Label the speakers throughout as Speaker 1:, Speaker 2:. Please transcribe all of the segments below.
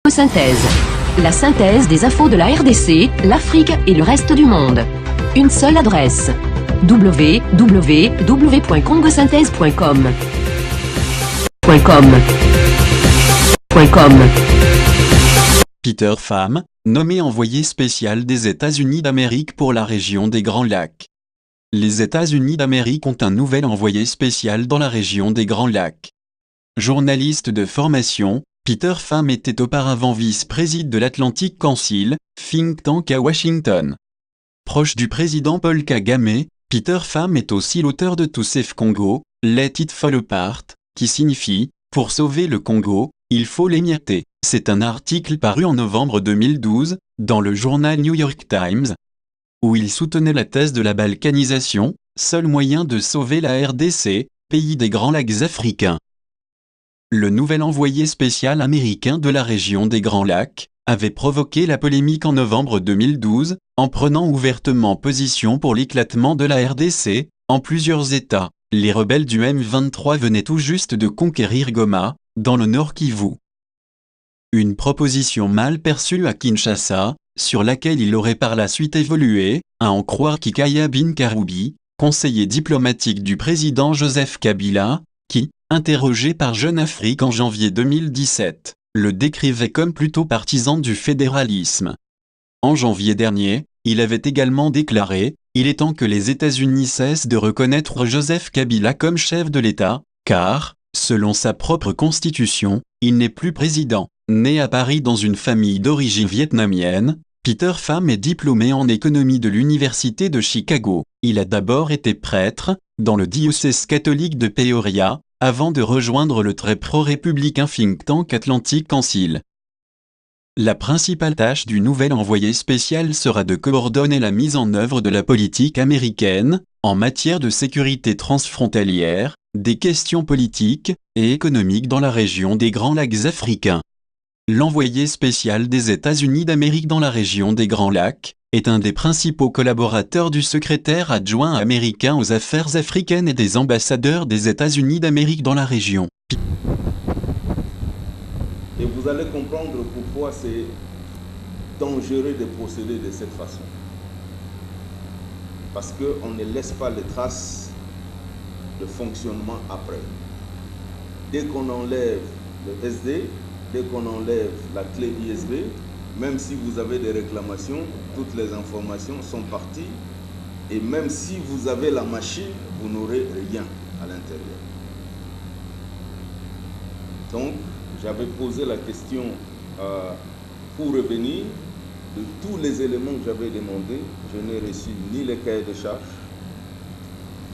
Speaker 1: Synthèse. La synthèse des infos de la RDC, l'Afrique et le reste du monde. Une seule adresse. www.congosynthèse.com.
Speaker 2: Peter Pham, nommé envoyé spécial des États-Unis d'Amérique pour la région des Grands Lacs. Les États-Unis d'Amérique ont un nouvel envoyé spécial dans la région des Grands Lacs. Journaliste de formation, Peter Pham était auparavant vice-président de l'Atlantic Council, think tank à Washington. Proche du président Paul Kagame, Peter Pham est aussi l'auteur de To Save Congo, Let It Fall Apart, qui signifie « Pour sauver le Congo, il faut l'émietter ». C'est un article paru en novembre 2012, dans le journal New York Times, où il soutenait la thèse de la balkanisation, seul moyen de sauver la RDC, pays des Grands Lacs africains. Le nouvel envoyé spécial américain de la région des Grands Lacs avait provoqué la polémique en novembre 2012, en prenant ouvertement position pour l'éclatement de la RDC, en plusieurs États. Les rebelles du M23 venaient tout juste de conquérir Goma, dans le Nord Kivu. Une proposition mal perçue à Kinshasa, sur laquelle il aurait par la suite évolué, à en croire Kikaya Bin Karoubi, conseiller diplomatique du président Joseph Kabila, qui, interrogé par Jeune Afrique en janvier 2017, le décrivait comme plutôt partisan du fédéralisme. En janvier dernier, il avait également déclaré « Il est temps que les États-Unis cessent de reconnaître Joseph Kabila comme chef de l'État, car, selon sa propre constitution, il n'est plus président ». Né à Paris dans une famille d'origine vietnamienne, Peter Pham est diplômé en économie de l'Université de Chicago. Il a d'abord été prêtre, dans le diocèse catholique de Peoria, avant de rejoindre le très pro-républicain think tank Atlantic Council. La principale tâche du nouvel envoyé spécial sera de coordonner la mise en œuvre de la politique américaine, en matière de sécurité transfrontalière, des questions politiques et économiques dans la région des Grands Lacs africains. L'envoyé spécial des États-Unis d'Amérique dans la région des Grands Lacs est un des principaux collaborateurs du secrétaire adjoint américain aux affaires africaines et des ambassadeurs des États-Unis d'Amérique dans la région.
Speaker 3: Et vous allez comprendre pourquoi c'est dangereux de procéder de cette façon. Parce qu'on ne laisse pas les traces de fonctionnement après. Dès qu'on enlève le SD, dès qu'on enlève la clé ISB, même si vous avez des réclamations, toutes les informations sont parties. Et même si vous avez la machine, vous n'aurez rien à l'intérieur. Donc, j'avais posé la question pour revenir de tous les éléments que j'avais demandé. Je n'ai reçu ni les cahiers de charges,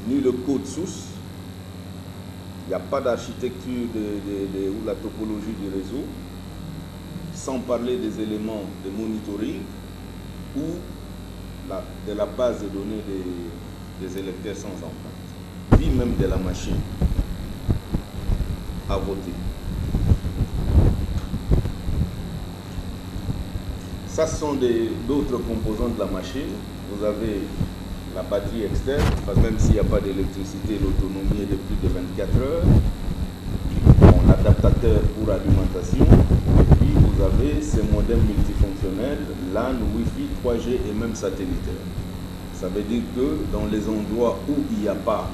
Speaker 3: ni le code source. Il n'y a pas d'architecture ou la topologie du réseau, sans parler des éléments de monitoring ou de la base de données des électeurs sans empreinte, puis même de la machine à voter. Ça, ce sont d'autres composants de la machine. Vous avez la batterie externe, même s'il n'y a pas d'électricité, l'autonomie est de plus de 24 heures. Bon, l'adaptateur pour alimentation. Et puis vous avez ces modems multifonctionnels, LAN, Wi-Fi, 3G et même satellitaire. Ça veut dire que dans les endroits où il n'y a pas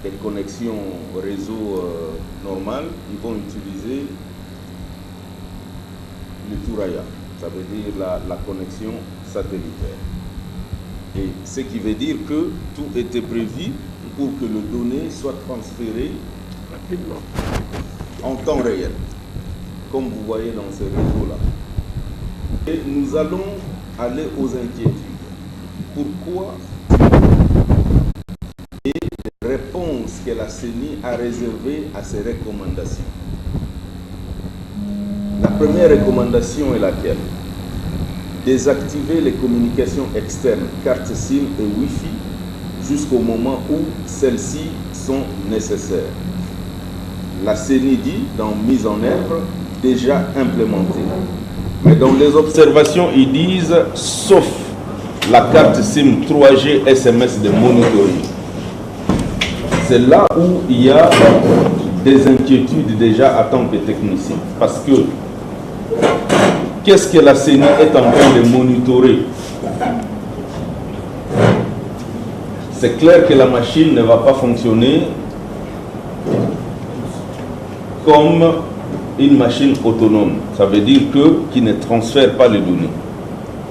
Speaker 3: de connexion réseau normale, ils vont utiliser le Touraya. Ça veut dire la connexion satellitaire. Et ce qui veut dire que tout était prévu pour que les données soient transférées rapidement, en temps réel, comme vous voyez dans ce réseau-là. Et nous allons aller aux inquiétudes. Pourquoi et les réponses que la CENI a réservées à ces recommandations. La première recommandation est laquelle? Désactiver les communications externes, carte SIM et Wi-Fi, jusqu'au moment où celles-ci sont nécessaires. La CENI dit, dans mise en œuvre, déjà implémentée. Mais dans les observations, ils disent, sauf la carte SIM 3G SMS de monitoring. C'est là où il y a des inquiétudes déjà en tant que technicien. Parce que, qu'est-ce que la CENI est en train de monitorer? C'est clair que la machine ne va pas fonctionner comme une machine autonome. Ça veut dire qui ne transfère pas les données.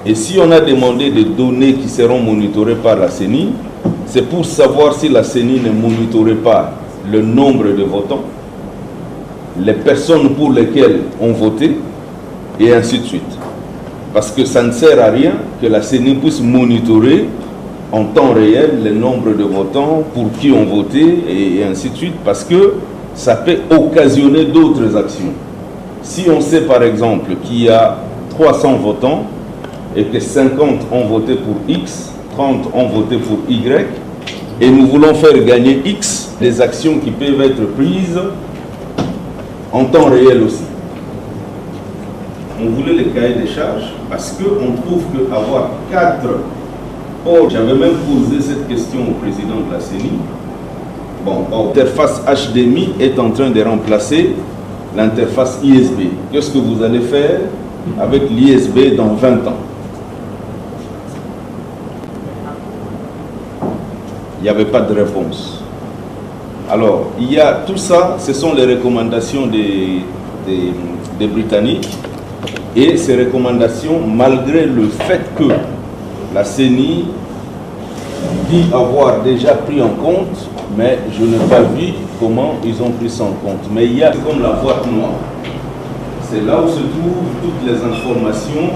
Speaker 3: Et si on a demandé des données qui seront monitorées par la CENI, c'est pour savoir si la CENI ne monitorait pas le nombre de votants, les personnes pour lesquelles on votait, et ainsi de suite. Parce que ça ne sert à rien que la CENI puisse monitorer en temps réel le nombre de votants pour qui on votait, et ainsi de suite, parce que ça peut occasionner d'autres actions. Si on sait par exemple qu'il y a 300 votants et que 50 ont voté pour X, 30 ont voté pour Y, et nous voulons faire gagner X, des actions qui peuvent être prises en temps réel aussi. On voulait les cahiers des charges parce qu'on trouve qu'avoir 4... Or, j'avais même posé cette question au président de la CENI. Bon, l'interface HDMI est en train de remplacer l'interface ISB. Qu'est-ce que vous allez faire avec l'ISB dans 20 ans? Il n'y avait pas de réponse. Alors, il y a tout ça, ce sont les recommandations des Britanniques. Et ces recommandations, malgré le fait que la CENI dit avoir déjà pris en compte, mais je n'ai pas vu comment ils ont pris ça en compte. Mais il y a comme la boîte noire. C'est là où se trouvent toutes les informations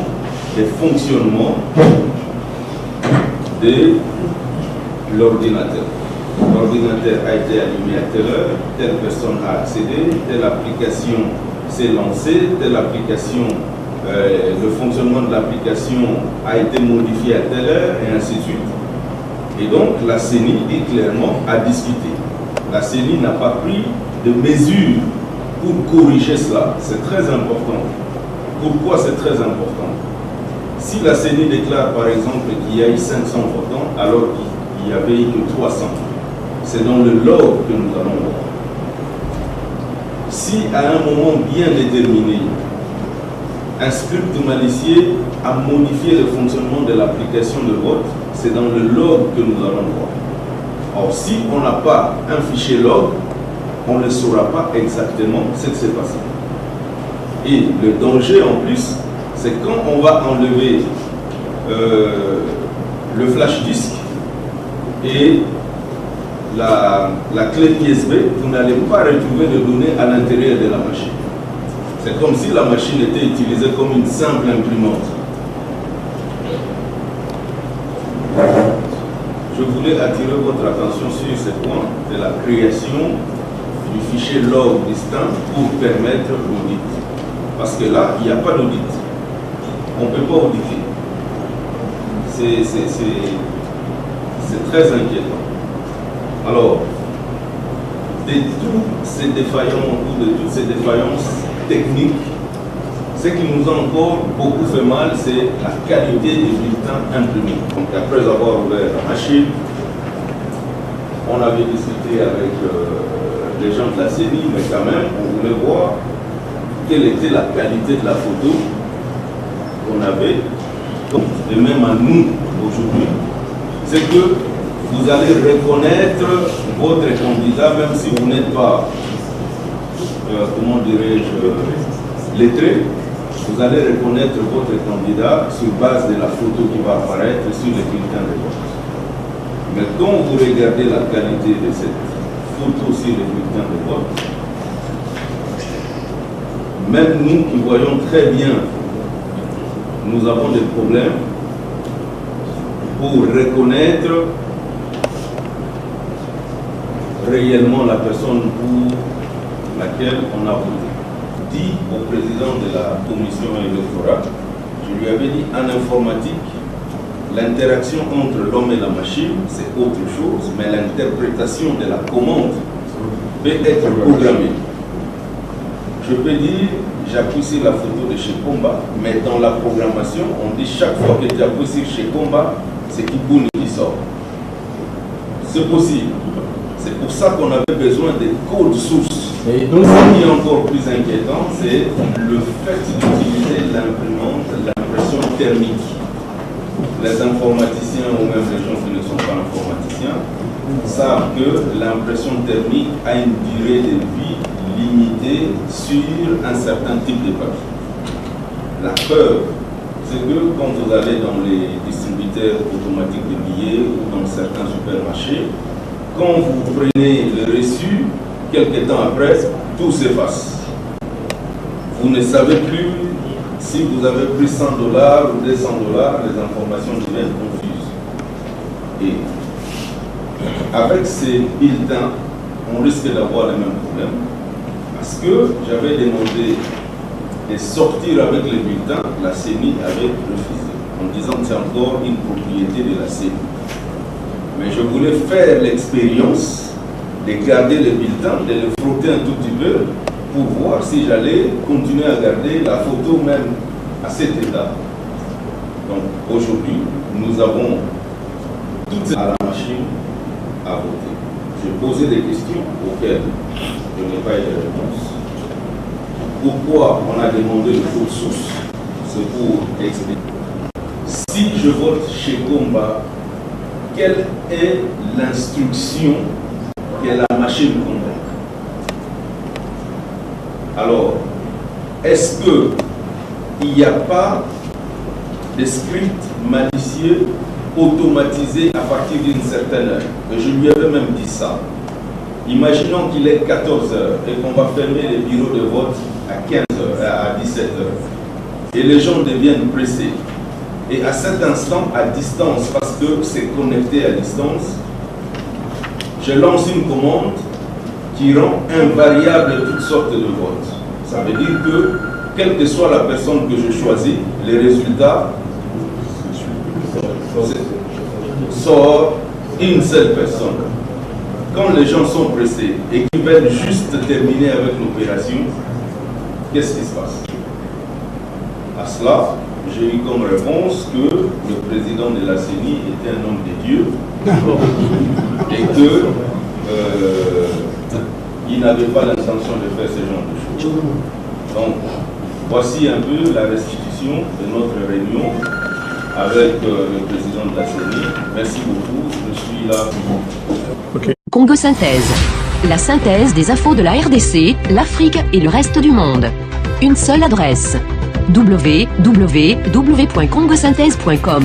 Speaker 3: des fonctionnements de l'ordinateur. L'ordinateur a été allumé à telle heure, telle personne a accédé, telle application s'est lancée, telle application, le fonctionnement de l'application a été modifié à telle heure, et ainsi de suite. Et donc la CENI dit clairement à discuter. La CENI n'a pas pris de mesures pour corriger cela. C'est très important. Pourquoi c'est très important? Si la CENI déclare par exemple qu'il y a eu 500 votants alors qu'il n'y avait eu que 300, c'est dans le log que nous allons voir. Si à un moment bien déterminé, un script malicieux a modifié le fonctionnement de l'application de vote, c'est dans le log que nous allons voir. Or, si on n'a pas un fichier log, on ne saura pas exactement ce qui s'est passé. Et le danger en plus, c'est quand on va enlever le flash disk et la clé USB, vous n'allez pas retrouver de données à l'intérieur de la machine. C'est comme si la machine était utilisée comme une simple imprimante. Je voulais attirer votre attention sur ce point de la création du fichier log distinct pour permettre l'audit. Parce que là, il n'y a pas d'audit. On ne peut pas auditer. C'est très inquiétant. Alors, de toutes ces défaillances techniques, ce qui nous a encore beaucoup fait mal, c'est la qualité des bulletins imprimés. Donc après avoir ouvert la machine, on avait discuté avec les gens de la CENI, mais quand même, on voulait voir quelle était la qualité de la photo qu'on avait. Et même à nous, aujourd'hui, c'est que vous allez reconnaître votre candidat, même si vous n'êtes pas, comment dirais-je, lettré, vous allez reconnaître votre candidat sur base de la photo qui va apparaître sur les bulletins de vote. Mais quand vous regardez la qualité de cette photo sur les bulletins de vote, même nous qui voyons très bien, nous avons des problèmes pour reconnaître réellement la personne pour laquelle on a voté. Dit au président de la commission électorale, je lui avais dit en informatique, l'interaction entre l'homme et la machine, c'est autre chose, mais l'interprétation de la commande peut être programmée. Je peux dire, j'appuie sur la photo de Shekomba, mais dans la programmation, on dit chaque fois que tu appuies sur Shekomba, c'est Kibuni qui sort. C'est possible. C'est pour ça qu'on avait besoin des codes sources Et donc, ce qui est encore plus inquiétant, c'est le fait d'utiliser l'imprimante, l'impression thermique. Les informaticiens ou même les gens qui ne sont pas informaticiens savent que l'impression thermique a une durée de vie limitée sur un certain type de papier. La preuve, c'est que quand vous allez dans les distributeurs automatiques de billets ou dans certains supermarchés, quand vous prenez le reçu, quelques temps après, tout s'efface. Vous ne savez plus si vous avez pris 100 $ ou 200 $, les informations deviennent confuses. Et avec ces bulletins, on risque d'avoir les mêmes problèmes. Parce que j'avais demandé de sortir avec les bulletins, la CENI avait refusé, en disant que c'est encore une propriété de la CENI. Mais je voulais faire l'expérience de garder les bulletins, de les frotter un tout petit peu, pour voir si j'allais continuer à garder la photo même à cet état. Donc aujourd'hui, nous avons tout à la machine à voter. J'ai posé des questions auxquelles je n'ai pas eu de réponse. Pourquoi on a demandé le code source? C'est pour expliquer. Si je vote chez Comba, quelle est l'instruction que la machine comprend? Alors, est-ce qu'il n'y a pas de script malicieux automatisé à partir d'une certaine heure? Et je lui avais même dit ça. Imaginons qu'il est 14 h et qu'on va fermer les bureaux de vote à 15 h, à 17 h. Et les gens deviennent pressés. Et à cet instant, à distance, parce que c'est connecté à distance, je lance une commande qui rend invariable toutes sortes de votes. Ça veut dire que, quelle que soit la personne que je choisis, les résultats sortent une seule personne. Quand les gens sont pressés et qu'ils veulent juste terminer avec l'opération, qu'est-ce qui se passe? À cela, j'ai eu comme réponse que le président de la CENI était un homme de Dieu et que il n'avait pas l'intention de faire ce genre de choses. Donc, voici un peu la restitution de notre réunion avec le président de la CENI. Merci beaucoup, je suis là pour vous.
Speaker 1: Congo Synthèse. La synthèse des infos de la RDC, l'Afrique et le reste du monde. Une seule adresse. www.congosynthèse.com.